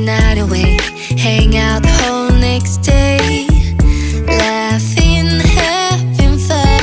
night away, hang out the whole next day, laughing, having fun.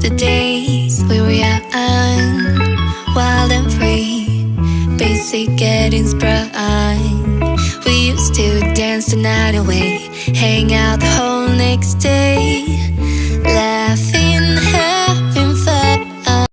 The days we were young, wild and free, basic getting sprung. We used to dance the night away, hang out the whole next day,